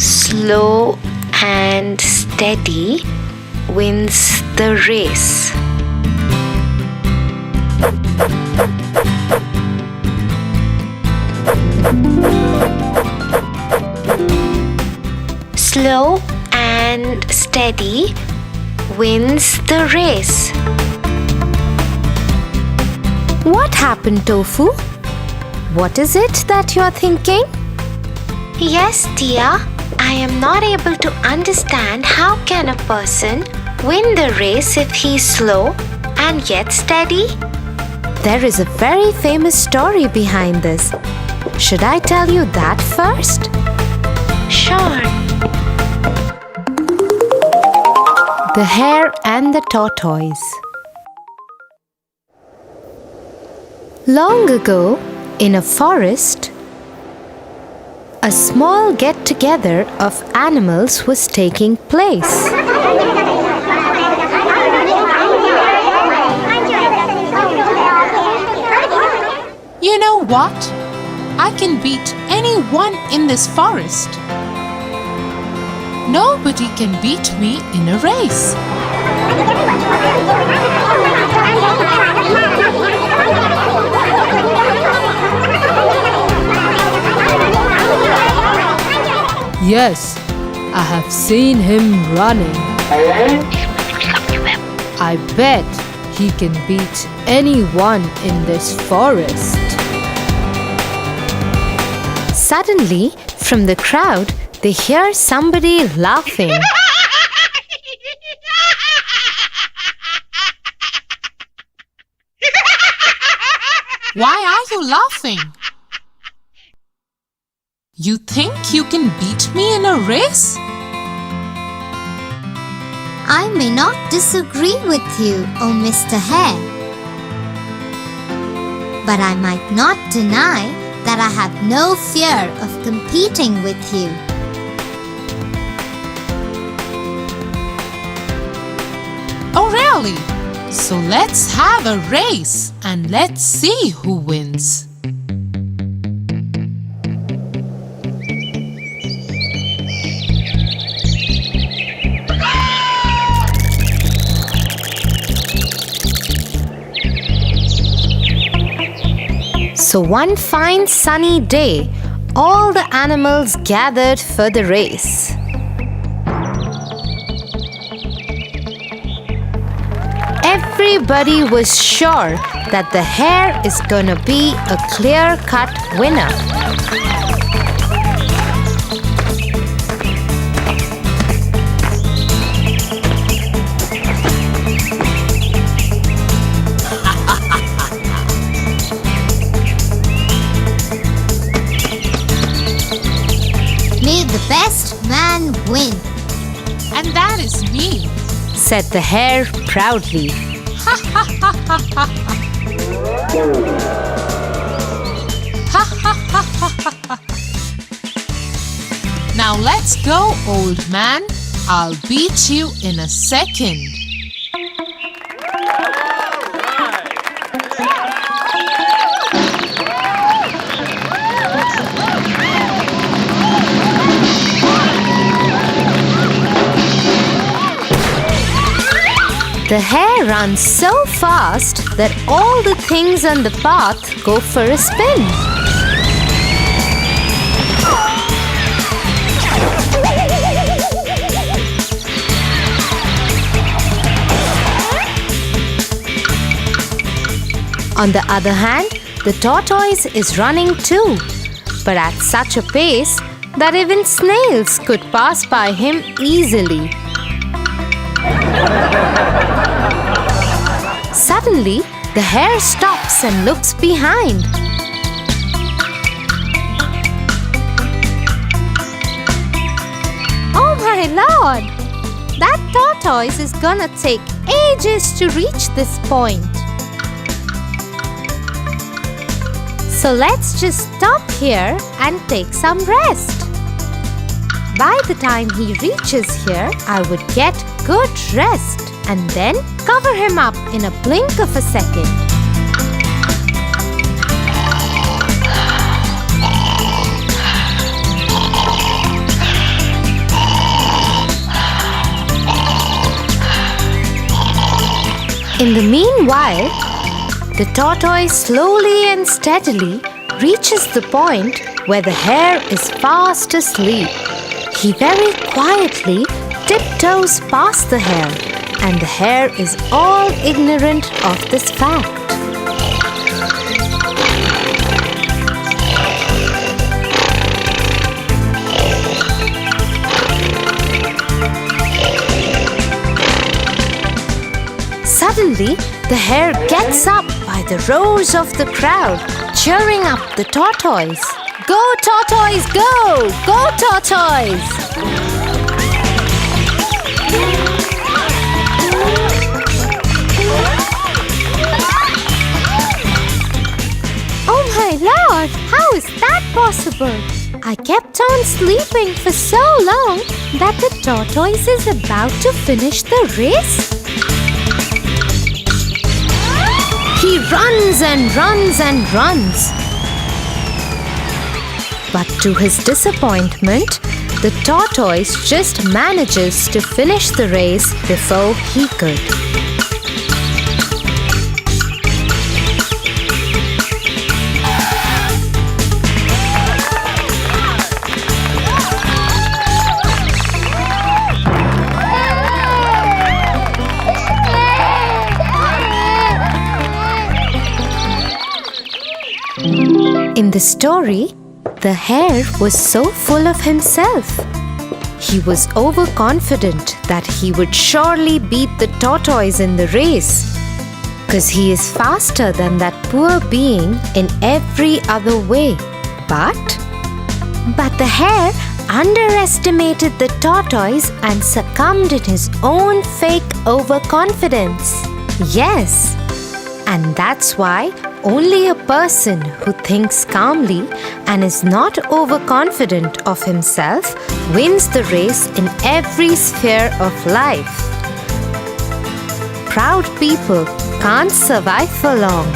Slow and steady wins the race. Slow and steady wins the race. What happened, Tofu? What is it that you're thinking? Yes, dear. I am not able to understand how can a person win the race if he's slow and yet steady? There is a very famous story behind this. Should I tell you that first? Sure. The Hare and the Tortoise. Long ago, in a forest, a small get-together of animals was taking place. You know what? I can beat anyone in this forest. Nobody can beat me in a race. Yes, I have seen him running. I bet he can beat anyone in this forest. Suddenly, from the crowd, they hear somebody laughing. Why are you laughing? You think you can beat me in a race? I may not disagree with you, oh Mr. Hare. But I might not deny that I have no fear of competing with you. Oh, really? So let's have a race and let's see who wins. So one fine sunny day, all the animals gathered for the race. Everybody was sure that the hare is gonna be a clear-cut winner. May the best man win. And that is me. Said the hare proudly. Now let's go, old man. I'll beat you in a second. The hare runs so fast that all the things on the path go for a spin. On the other hand, the tortoise is running too, but at such a pace that even snails could pass by him easily. Suddenly, the hare stops and looks behind. Oh my lord! That tortoise is gonna take ages to reach this point. So let's just stop here and take some rest. By the time he reaches here, I would get good rest and then cover him up in a blink of a second. In the meanwhile, the tortoise slowly and steadily reaches the point where the hare is fast asleep. He very quietly tiptoes past the hare, and the hare is all ignorant of this fact. Suddenly, the hare gets up by the roars of the crowd, cheering up the tortoise. Go, tortoise, go! Go, tortoise! Oh my lord, how is that possible? I kept on sleeping for so long that the tortoise is about to finish the race. He runs and runs and runs. But to his disappointment, the tortoise just manages to finish the race before he could. In the story, the hare was so full of himself. He was overconfident that he would surely beat the tortoise in the race, 'cause he is faster than that poor being in every other way. But the hare underestimated the tortoise and succumbed in his own fake overconfidence. Yes, and that's why only a person who thinks calmly and is not overconfident of himself wins the race in every sphere of life. Proud people can't survive for long.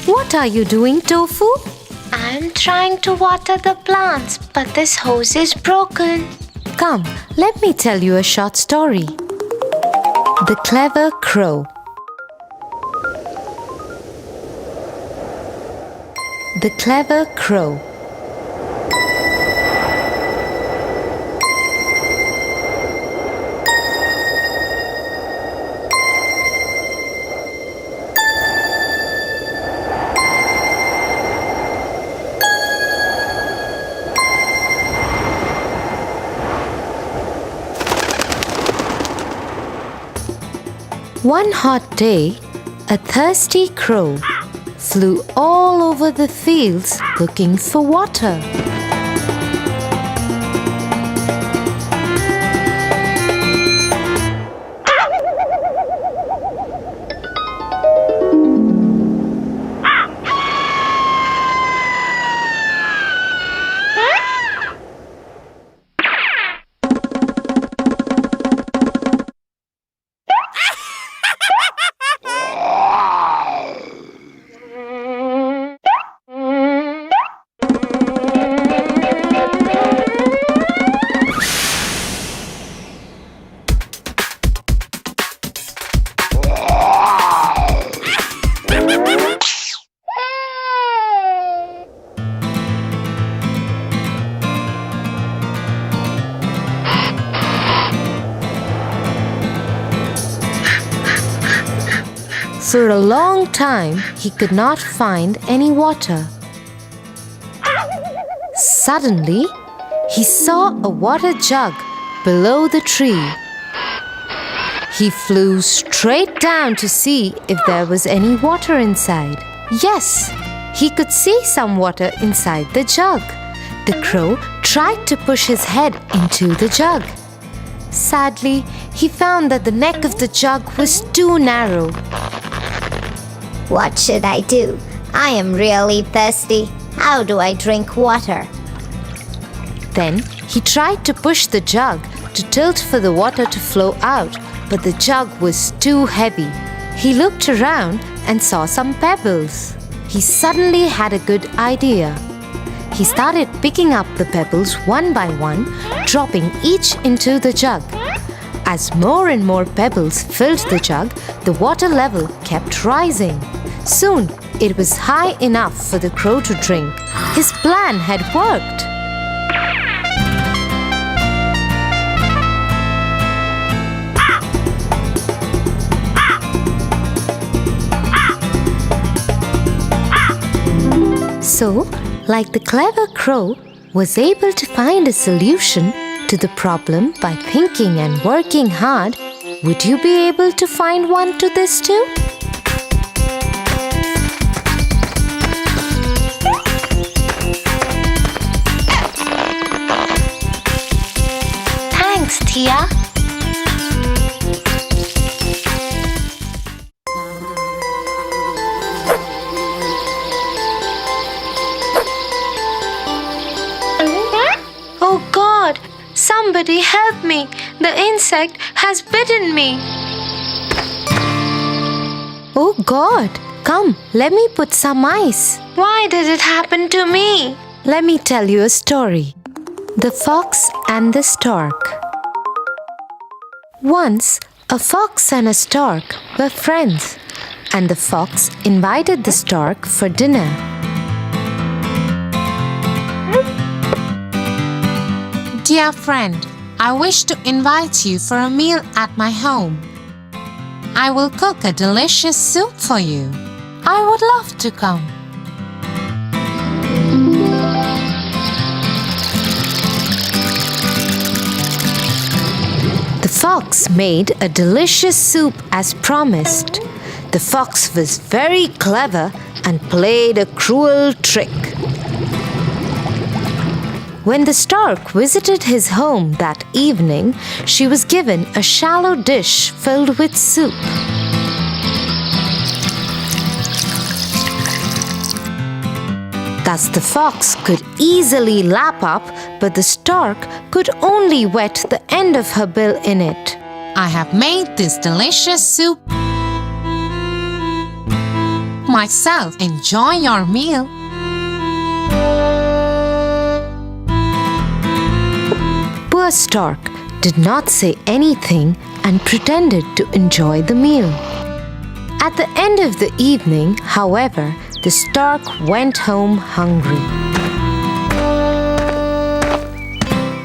What are you doing, Tofu? I'm trying to water the plants, but this hose is broken. Come, let me tell you a short story. The Clever Crow. The Clever Crow. One hot day, a thirsty crow flew all over the fields looking for water. For a long time, he could not find any water. Suddenly, he saw a water jug below the tree. He flew straight down to see if there was any water inside. Yes, he could see some water inside the jug. The crow tried to push his head into the jug. Sadly, he found that the neck of the jug was too narrow. What should I do? I am really thirsty. How do I drink water? Then he tried to push the jug to tilt for the water to flow out, but the jug was too heavy. He looked around and saw some pebbles. He suddenly had a good idea. He started picking up the pebbles one by one, dropping each into the jug. As more and more pebbles filled the jug, the water level kept rising. Soon, it was high enough for the crow to drink. His plan had worked. So, like the clever crow was able to find a solution to the problem by thinking and working hard, would you be able to find one to this too? Thanks, Tia. Oh God! Somebody help me! The insect has bitten me! Oh God! Come, let me put some ice. Why did it happen to me? Let me tell you a story. The Fox and the Stork. Once, a fox and a stork were friends, and the fox invited the stork for dinner. Dear friend, I wish to invite you for a meal at my home. I will cook a delicious soup for you. I would love to come. The fox made a delicious soup as promised. The fox was very clever and played a cruel trick. When the stork visited his home that evening, she was given a shallow dish filled with soup. Thus the fox could easily lap up, but the stork could only wet the end of her bill in it. I have made this delicious soup myself. Enjoy your meal. Poor stork did not say anything and pretended to enjoy the meal. At the end of the evening, however, the stork went home hungry.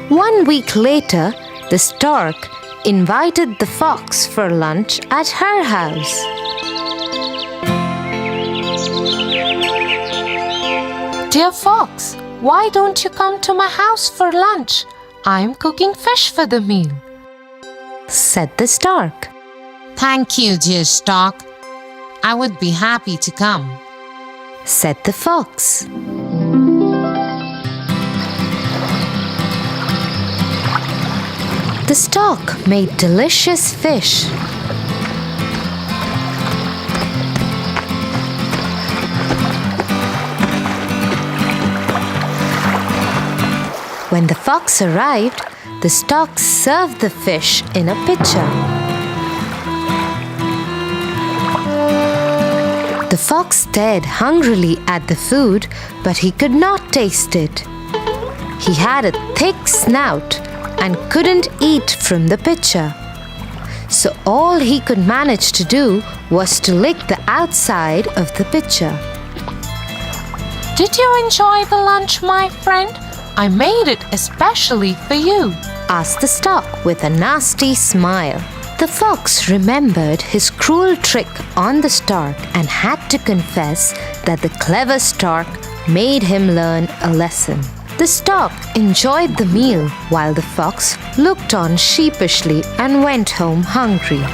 1 week later, the stork invited the fox for lunch at her house. Dear fox, why don't you come to my house for lunch? I'm cooking fish for the meal, said the stork. Thank you, dear stork. I would be happy to come, said the fox. The stork made delicious fish. When the fox arrived, the stork served the fish in a pitcher. The fox stared hungrily at the food, but he could not taste it. He had a thick snout and couldn't eat from the pitcher. So all he could manage to do was to lick the outside of the pitcher. Did you enjoy the lunch, my friend? I made it especially for you, asked the stork with a nasty smile. The fox remembered his cruel trick on the stork and had to confess that the clever stork made him learn a lesson. The stork enjoyed the meal while the fox looked on sheepishly and went home hungry.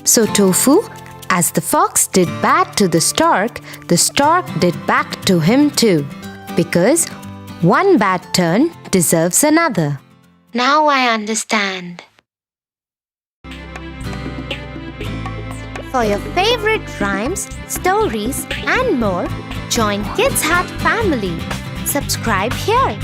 So Tofu, as the fox did bad to the stork did back to him too, because one bad turn deserves another. Now I understand. For your favorite rhymes, stories and more, join Kids Hut family. Subscribe here.